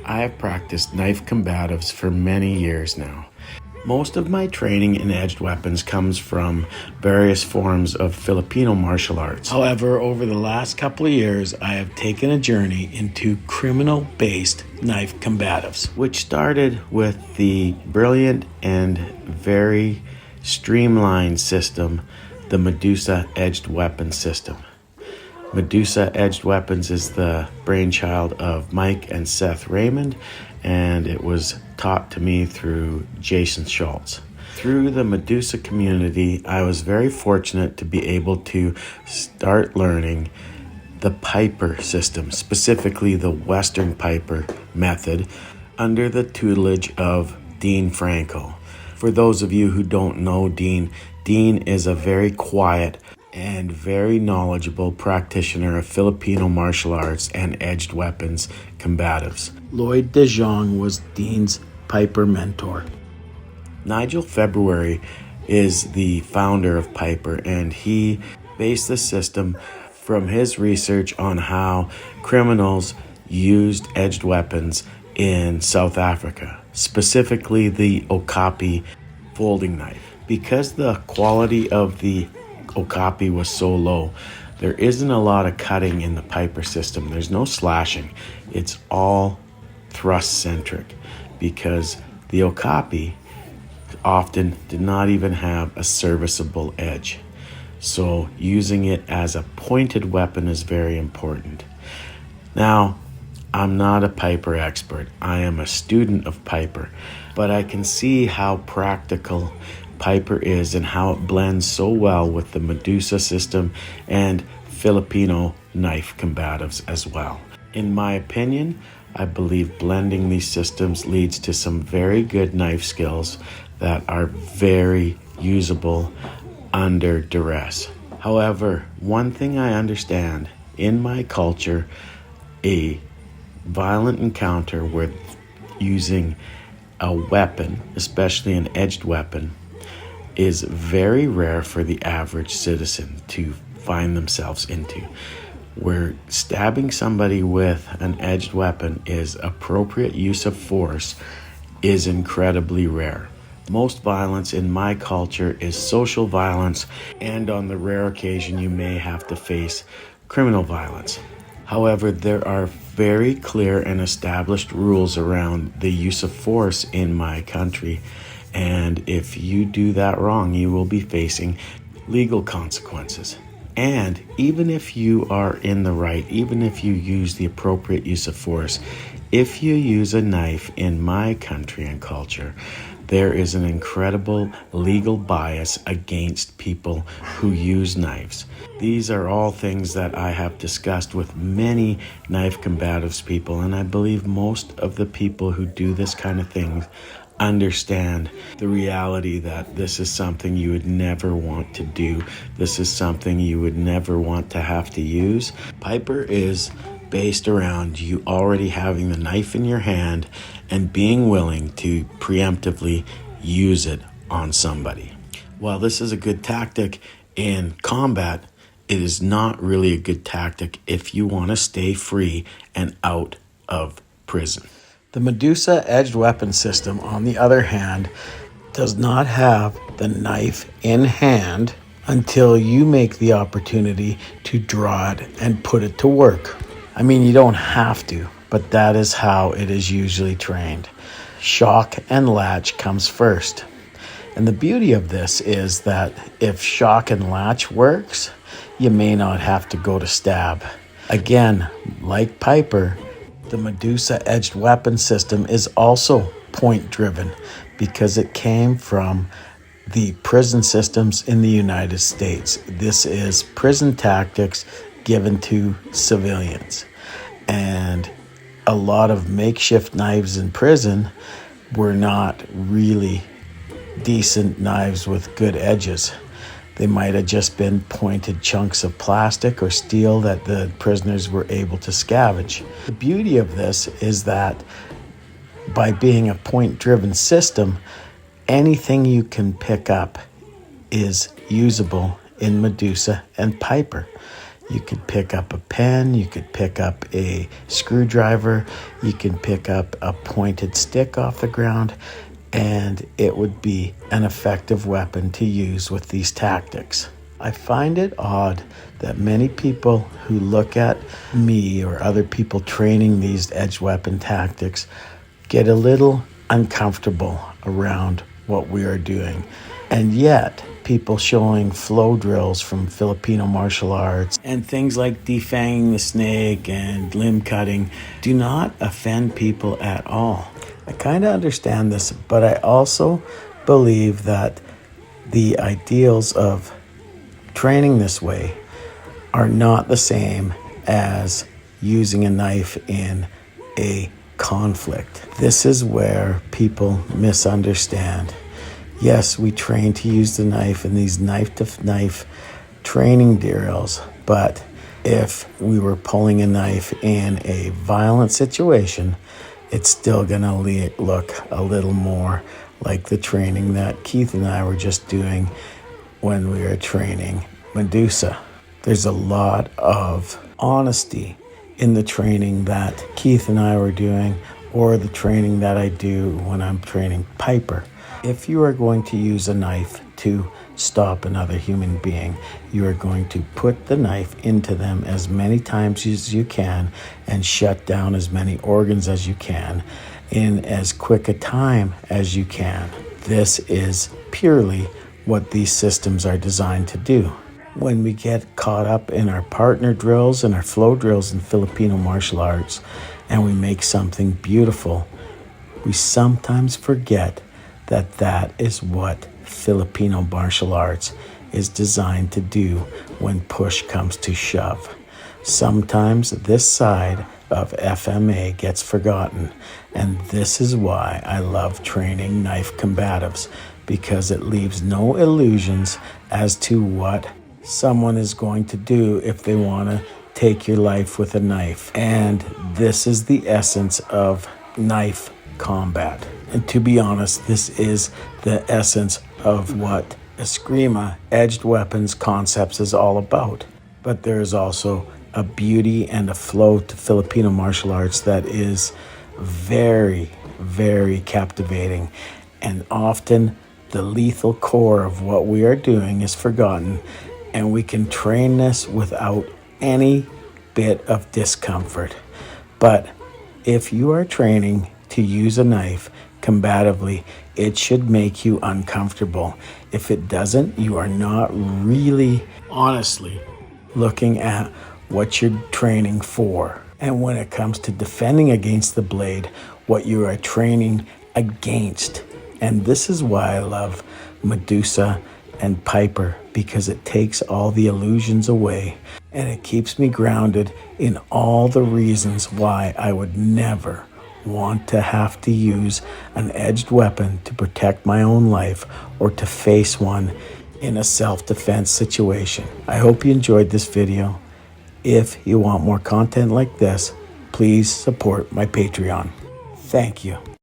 I have practiced knife combatives for many years now. Most of my training in edged weapons comes from various forms of Filipino martial arts. However, over the last couple of years, I have taken a journey into criminal-based knife combatives, which started with the brilliant and very streamlined system, the Medusa Edged Weapons System. Medusa Edged Weapons is the brainchild of Mike and Seth Raymond, and it was taught to me through Jason Schultz. Through the Medusa community, I was very fortunate to be able to start learning the Piper system, specifically the Western Piper method, under the tutelage of Dean Franco. For those of you who don't know Dean is a very quiet and very knowledgeable practitioner of Filipino martial arts and edged weapons combatives. Lloyd De Jong was Dean's Piper mentor. Nigel February is the founder of Piper, and he based the system from his research on how criminals used edged weapons in South Africa, specifically the okapi folding knife. Because the quality of the okapi was so low, there isn't a lot of cutting in the Piper system. There's no slashing. It's all thrust centric because the okapi often did not even have a serviceable edge. So using it as a pointed weapon is very important. Now, I'm not a Piper expert. I am a student of Piper, but I can see how practical Piper is and how it blends so well with the Medusa system and Filipino knife combatives as well. In my opinion, I believe blending these systems leads to some very good knife skills that are very usable under duress. However, one thing I understand, in my culture, a violent encounter with using a weapon, especially an edged weapon, is very rare for the average citizen to find themselves into. Where stabbing somebody with an edged weapon is appropriate use of force is incredibly rare. Most violence in my culture is social violence, and on the rare occasion you may have to face criminal violence. However, there are very clear and established rules around the use of force in my country, and if you do that wrong, you will be facing legal consequences. And even if you are in the right, even if you use the appropriate use of force, if you use a knife in my country and culture, there is an incredible legal bias against people who use knives. These are all things that I have discussed with many knife combatives people, and I believe most of the people who do this kind of thing understand the reality that this is something you would never want to do. This is something you would never want to have to use. Piper is based around you already having the knife in your hand and being willing to preemptively use it on somebody. While this is a good tactic in combat, it is not really a good tactic if you want to stay free and out of prison. The Medusa Edged Weapons System, on the other hand, does not have the knife in hand until you make the opportunity to draw it and put it to work. I mean, you don't have to, but that is how it is usually trained. Shock and latch comes first. And the beauty of this is that if shock and latch works, you may not have to go to stab. Again, like Piper, the Medusa Edged Weapons System is also point-driven because it came from the prison systems in the United States. This is prison tactics given to civilians. And a lot of makeshift knives in prison were not really decent knives with good edges. They might have just been pointed chunks of plastic or steel that the prisoners were able to scavenge. The beauty of this is that by being a point-driven system, anything you can pick up is usable in Medusa and Piper. You could pick up a pen, you could pick up a screwdriver, you can pick up a pointed stick off the ground, and it would be an effective weapon to use with these tactics. I find it odd that many people who look at me or other people training these edged weapon tactics get a little uncomfortable around what we are doing. And yet, people showing flow drills from Filipino martial arts and things like defanging the snake and limb cutting do not offend people at all. I kind of understand this, but I also believe that the ideals of training this way are not the same as using a knife in a conflict. This is where people misunderstand. Yes, we train to use the knife in these knife-to-knife training drills, but if we were pulling a knife in a violent situation, it's still going to look a little more like the training that Keith and I were just doing when we were training Medusa. There's a lot of honesty in the training that Keith and I were doing, or the training that I do when I'm training Piper. If you are going to use a knife to stop another human being, you are going to put the knife into them as many times as you can and shut down as many organs as you can in as quick a time as you can. This is purely what these systems are designed to do. When we get caught up in our partner drills and our flow drills in Filipino martial arts and we make something beautiful, we sometimes forget that that is what Filipino martial arts is designed to do when push comes to shove. Sometimes this side of FMA gets forgotten, and this is why I love training knife combatives, because it leaves no illusions as to what someone is going to do if they want to take your life with a knife. And this is the essence of knife combat. And to be honest, this is the essence of what Eskrima Edged Weapons Concepts is all about. But there is also a beauty and a flow to Filipino martial arts that is very, very captivating. And often the lethal core of what we are doing is forgotten, and we can train this without any bit of discomfort. But if you are training to use a knife combatively, it should make you uncomfortable. If it doesn't, you are not really, honestly, looking at what you're training for. And when it comes to defending against the blade, what you are training against. And this is why I love Medusa and Piper, because it takes all the illusions away and it keeps me grounded in all the reasons why I would never want to have to use an edged weapon to protect my own life or to face one in a self-defense situation. I hope you enjoyed this video. If you want more content like this, please support my Patreon. Thank you.